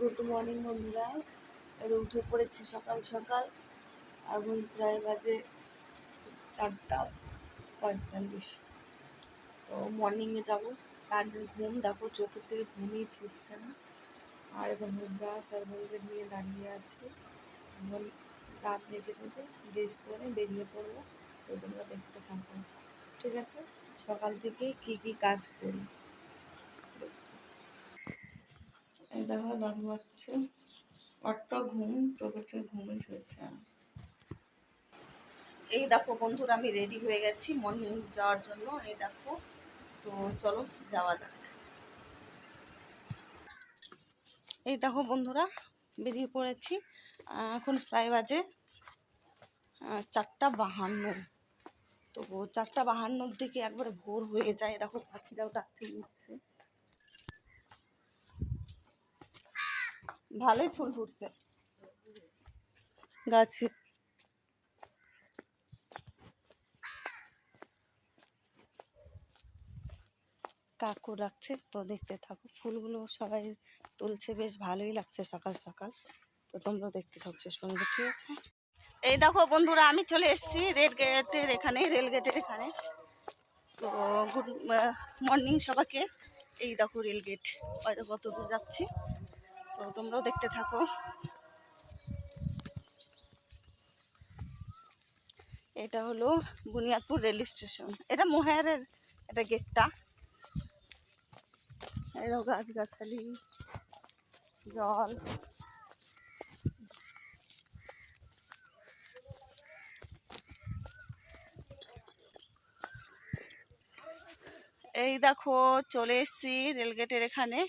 Good morning বন্ধুরা। উঠে পড়েছি সকাল সকাল। এখন প্রায় বাজে 4:45। তো মর্নিংয়ে যাবো, তার ঘুম দেখো, চোখের থেকে ঘুমই ছুটছে না। আর দেখো ব্রাশ আর বন্ধুদের নিয়ে দাঁড়িয়ে আছি। এখন দাঁত মেজে টেজে ড্রেস পরে বেরিয়ে পড়বো। তো তোমরা দেখতে থাকো, ঠিক আছে? সকাল থেকে কি কি কাজ করি। এই দেখো দাঁত মাজছে, অট্ট ঘুম, চোখে ঘুমে শুয়েছে। এই দেখো বন্ধুরা, আমি রেডি হয়ে গেছি মর্নিং যাওয়ার জন্য। এই দেখো, তো চলো যাওয়া যাক। এই দেখো বন্ধুরা, বেরিয়ে পড়েছি। এখন প্রায় বাজে 4:52। তো 4:52 দিকে একবারে ভোর হয়ে যায়। দেখো পাখিরাও ডাকতে দিচ্ছে, ভালোই ফুল ফুটছে গাছে। কাকু রাখছে, তো দেখতে থাকো। ফুলগুলো সবাই তুলছে, বেশ ভালোই লাগছে সকাল সকাল। তো তোমরা দেখতে থাকো শেষ পর্যন্ত, ঠিক আছে? এই দেখো বন্ধুরা, আমি চলে এসেছি রেল গেটের এখানে। তো গুড মর্নিং সবাইকে। এই দেখো রেল গেট, হয়তো কত দূর যাচ্ছি, তো তোমরাও দেখতে থাকো। এটা হলো বুনিয়াদপুর রেল স্টেশন, এটা মোহায়ারের এটা গেটটা। এই দেখো গাছগাছালি, জল। এই দেখো চলে এসেছি রেলগেটের এখানে।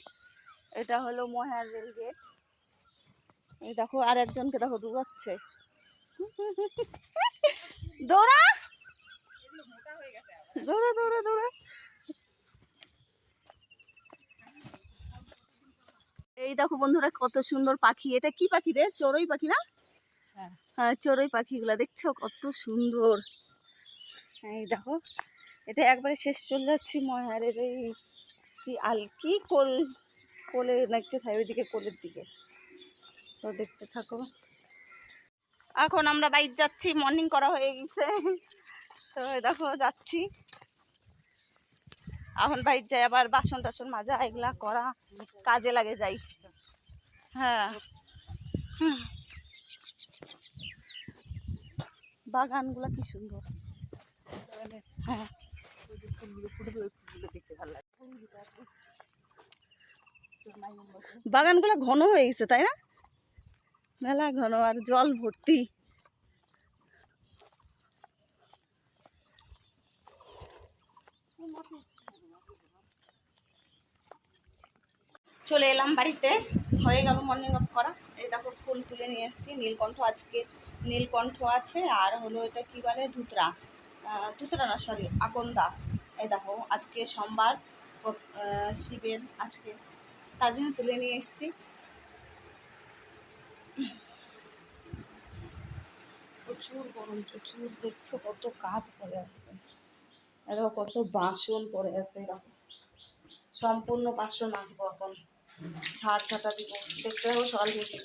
এটা হলো মোহায়ার রেলগেট। এই দেখো আর একজনকে দেখো দৌড়াচ্ছে, দৌড়া দৌড়া দৌড়া দৌড়া। এই দেখো বন্ধুরা, কত সুন্দর পাখি। এটা কি পাখি রে? চড়ুই পাখি না? হ্যাঁ, চড়ুই পাখিগুলা দেখছো কত সুন্দর। এই দেখো, এটা একবারে শেষ চলে যাচ্ছি মহারের এই কি কোলে নাকি থাকে, ওইদিকে কোলের দিকে। তো দেখতে থাকো। এখন আমরা বাইক যাচ্ছি, মর্নিং করা হয়ে গেছে। তো দেখো যাচ্ছি, এখন বাইক যাই, আবার বাসন টাসন মাজা এগুলা করা কাজে লাগে যাই। হ্যাঁ, বাগানগুলা কি সুন্দর। হ্যাঁ, বাগানগুলো ঘন হয়ে গেছে, তাই না? মেলা ঘন, আর জল ভর্তি। চলে এলাম বাড়িতে, হয়ে গেল মর্নিং ওয়াক করা। এই দেখো ফুল তুলে নিয়ে এসেছি, নীলকণ্ঠ। আজকে নীলকণ্ঠ আছে, আর হলো এটা কি বলে, ধুতরা। ধুতরা না, সরি, আকন্দা। এই দেখো আজকে সোমবার, শিবের আজকে, তার জন্য তুলে নিয়ে এসেছি। প্রচুর গরম, প্রচুর। দেখছো কত কাজ পড়ে আছে, দেখো কত বাসন পড়ে আছে। এরকম সম্পূর্ণ বাসন মাজবো এখন, ঝাড় ঝাঁটা দিব। দেখতে হবে সকাল থেকে